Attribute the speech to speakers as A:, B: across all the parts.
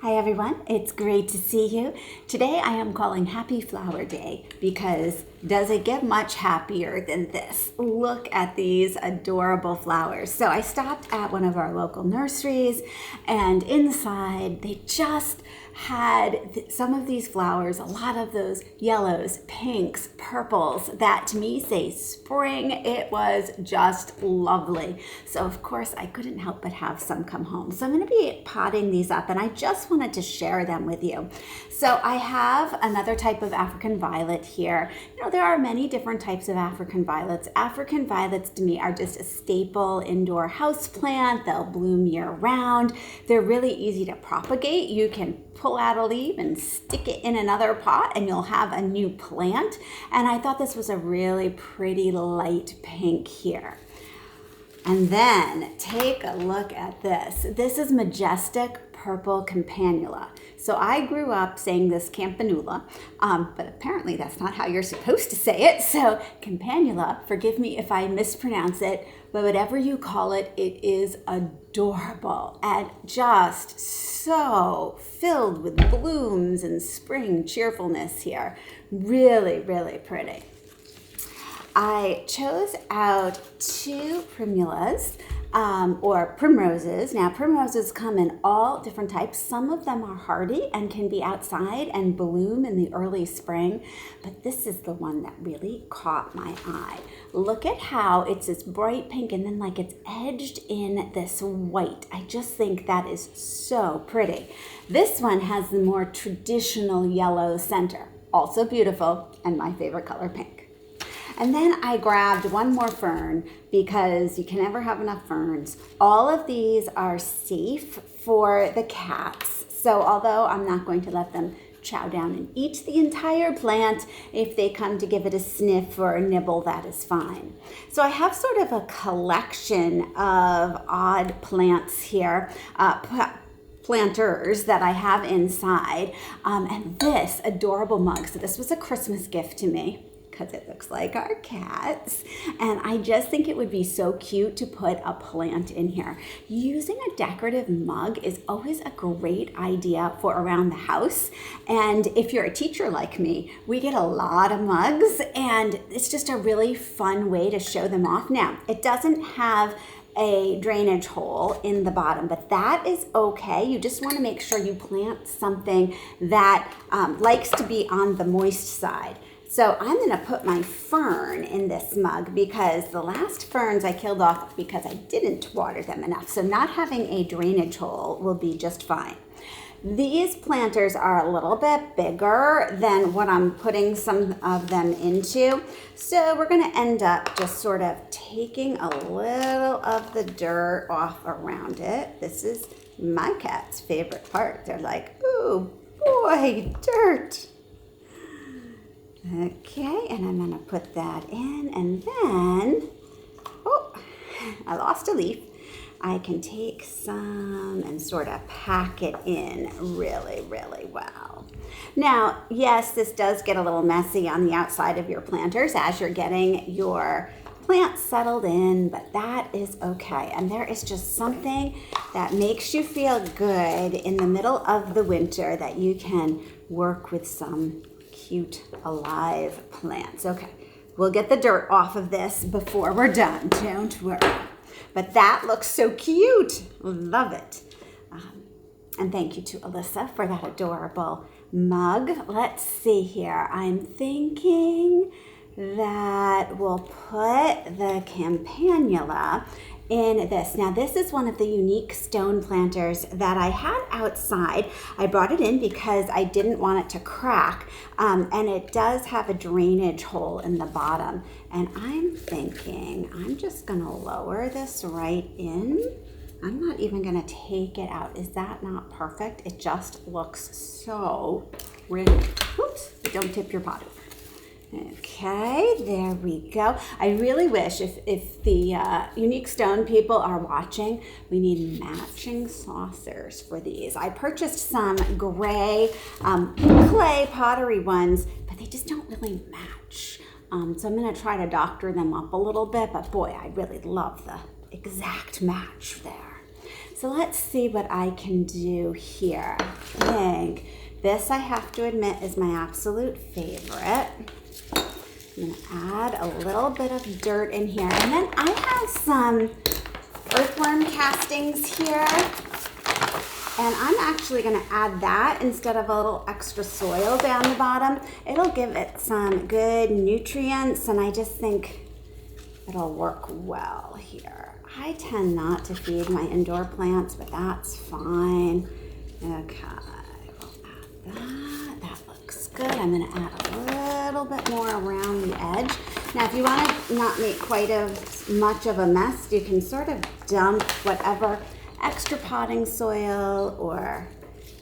A: Hi everyone, it's great to see you. Today I am calling Happy Flower Day because does it get much happier than this? Look at these adorable flowers. So I stopped at one of our local nurseries and inside they just had some of these flowers, a lot of those yellows, pinks, purples that to me say spring. It was just lovely. So of course I couldn't help but have some come home. So I'm going to be potting these up and I just wanted to share them with you. So I have another type of African violet here. You know, there are many different types of African violets. African violets to me are just a staple indoor house plant. They'll bloom year round. They're really easy to propagate. You can pull out a leaf and stick it in another pot and you'll have a new plant. And I thought this was a really pretty light pink here. And then take a look at this. This is majestic purple Campanula. So I grew up saying this Campanula, but apparently that's not how you're supposed to say it. So Campanula, forgive me if I mispronounce it, but whatever you call it, it is adorable and just so filled with blooms and spring cheerfulness here. Really, really pretty. I chose out two primulas or primroses. Now primroses come in all different types. Some of them are hardy and can be outside and bloom in the early spring, but this is the one that really caught my eye. Look at how it's this bright pink and then like it's edged in this white. I just think that is so pretty. This one has the more traditional yellow center, also beautiful and my favorite color, pink. And then I grabbed one more fern because you can never have enough ferns. All of these are safe for the cats. So although I'm not going to let them chow down and eat the entire plant, if they come to give it a sniff or a nibble, that is fine. So I have sort of a collection of odd plants here. Planters that I have inside. And this adorable mug. So this was a Christmas gift to me, because it looks like our cats. And I just think it would be so cute to put a plant in here. Using a decorative mug is always a great idea for around the house. And if you're a teacher like me, we get a lot of mugs and it's just a really fun way to show them off. Now, it doesn't have a drainage hole in the bottom, but that is okay. You just want to make sure you plant something that likes to be on the moist side. So I'm going to put my fern in this mug because the last ferns I killed off because I didn't water them enough. So not having a drainage hole will be just fine. These planters are a little bit bigger than what I'm putting some of them into. So we're going to end up just sort of taking a little of the dirt off around it. This is my cat's favorite part. They're like, ooh, boy, dirt. Okay, and I'm going to put that in, and then, oh, I lost a leaf. I can take some and sort of pack it in really, really well. Now, yes, this does get a little messy on the outside of your planters as you're getting your plants settled in, but that is okay. And there is just something that makes you feel good in the middle of the winter that you can work with some cute alive plants. Okay, we'll get the dirt off of this before we're done, don't worry. But that looks so cute. Love it. And thank you to Alyssa for that adorable mug. Let's see here. I'm thinking that we'll put the Campanula in this. Now this is one of the unique stone planters that I had outside. I brought it in because I didn't want it to crack, and it does have a drainage hole in the bottom. And I'm thinking I'm just gonna lower this right in. I'm not even gonna take it out. Is that not perfect? It just looks so pretty. Oops, don't tip your pot over. Okay, there we go. I really wish if the Unique Stone people are watching, we need matching saucers for these. I purchased some gray clay pottery ones, but they just don't really match. So I'm gonna try to doctor them up a little bit, but boy, I really love the exact match there. So let's see what I can do here. I think this, I have to admit, is my absolute favorite. I'm gonna add a little bit of dirt in here. And then I have some earthworm castings here. And I'm actually gonna add that instead of a little extra soil down the bottom. It'll give it some good nutrients, and I just think it'll work well here. I tend not to feed my indoor plants, but that's fine. Okay, we'll add that. That looks good. I'm gonna add a little bit more around the edge. Now, if you wanna not make quite as much of a mess, you can sort of dump whatever extra potting soil or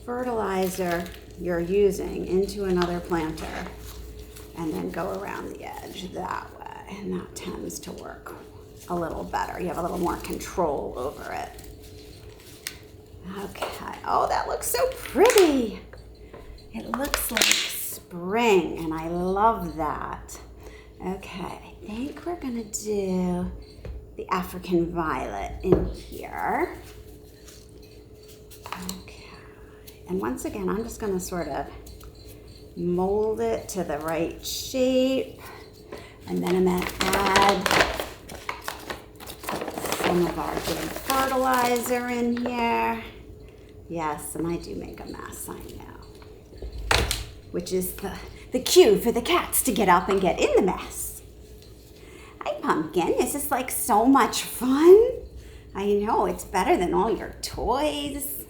A: fertilizer you're using into another planter and then go around the edge that way. And that tends to work a little better. You have a little more control over it. Okay, oh, that looks so pretty. It looks like spring, and I love that. Okay, I think we're gonna do the African violet in here. Okay, and once again, I'm just gonna sort of mold it to the right shape, and then I'm gonna add some of our good fertilizer in here. Yes, and I do make a mess, I know. Which is the cue for the cats to get up and get in the mess. Hi, Pumpkin, this is like so much fun. I know, it's better than all your toys.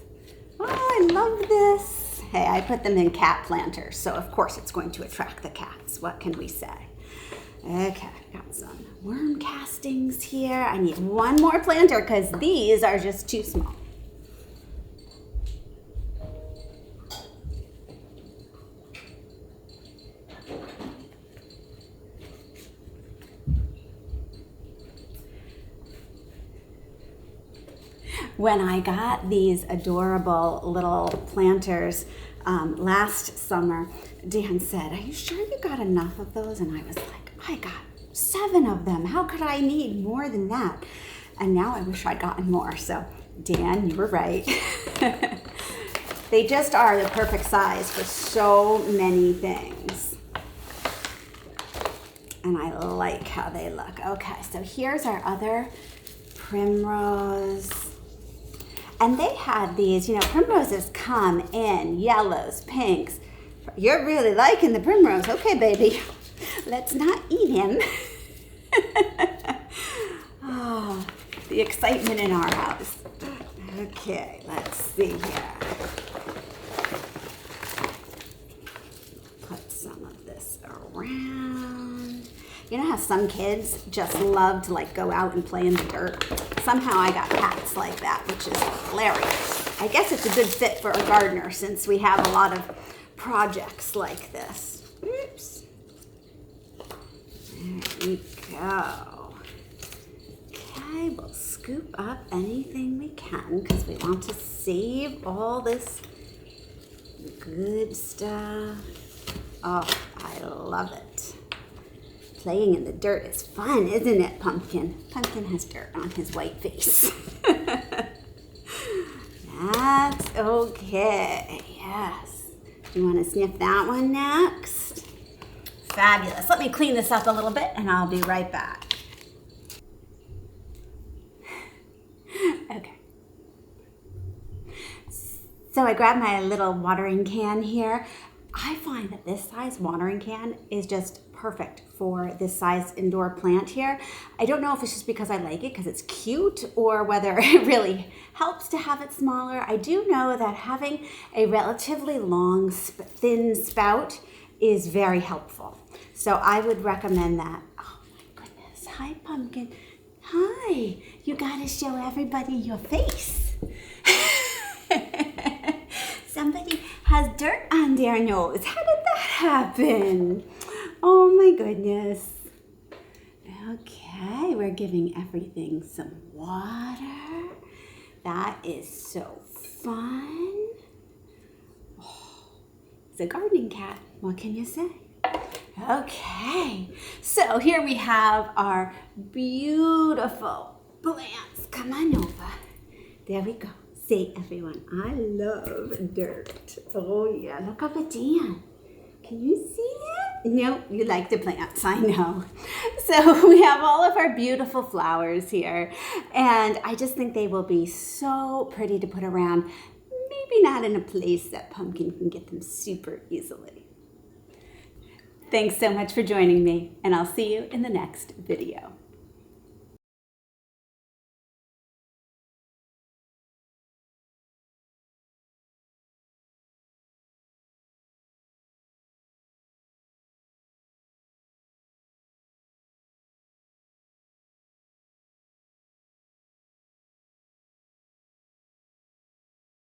A: Oh, I love this. Hey, I put them in cat planters, so of course it's going to attract the cats. What can we say? Okay, got some worm castings here. I need one more planter because these are just too small. When I got these adorable little planters last summer, Dan said, "Are you sure you got enough of those?" And I was like, "I got 7 of them. How could I need more than that?" And now I wish I'd gotten more. So Dan, you were right. They just are the perfect size for so many things. And I like how they look. Okay, so here's our other primrose. And they had these, you know, primroses come in yellows, pinks. You're really liking the primrose. Okay, baby, let's not eat him. Oh, the excitement in our house. Okay, let's see here. Put some of this around. You know how some kids just love to like go out and play in the dirt? Somehow I got cats like that, which is hilarious. I guess it's a good fit for a gardener since we have a lot of projects like this. Oops. There we go. Okay, we'll scoop up anything we can because we want to save all this good stuff. Oh, I love it. Playing in the dirt is fun, isn't it, Pumpkin? Pumpkin has dirt on his white face. That's okay, yes. Do you want to sniff that one next? Fabulous. Let me clean this up a little bit and I'll be right back. Okay. So I grabbed my little watering can here. I find that this size watering can is just perfect for this size indoor plant here. I don't know if it's just because I like it because it's cute or whether it really helps to have it smaller. I do know that having a relatively long, thin spout is very helpful. So I would recommend that. Oh my goodness. Hi, Pumpkin. Hi. You gotta show everybody your face. Somebody has dirt on their nose. How did that happen? Oh my goodness. Okay, we're giving everything some water. That is so fun. Oh, it's a gardening cat. What can you say? Okay, so here we have our beautiful plants. Come on over. There we go. Say, everyone, I love dirt. Oh yeah, look up at Dan. Can you see it? No, you like the plants, I know. So we have all of our beautiful flowers here, and I just think they will be so pretty to put around. Maybe not in a place that Pumpkin can get them super easily. Thanks so much for joining me, and I'll see you in the next video.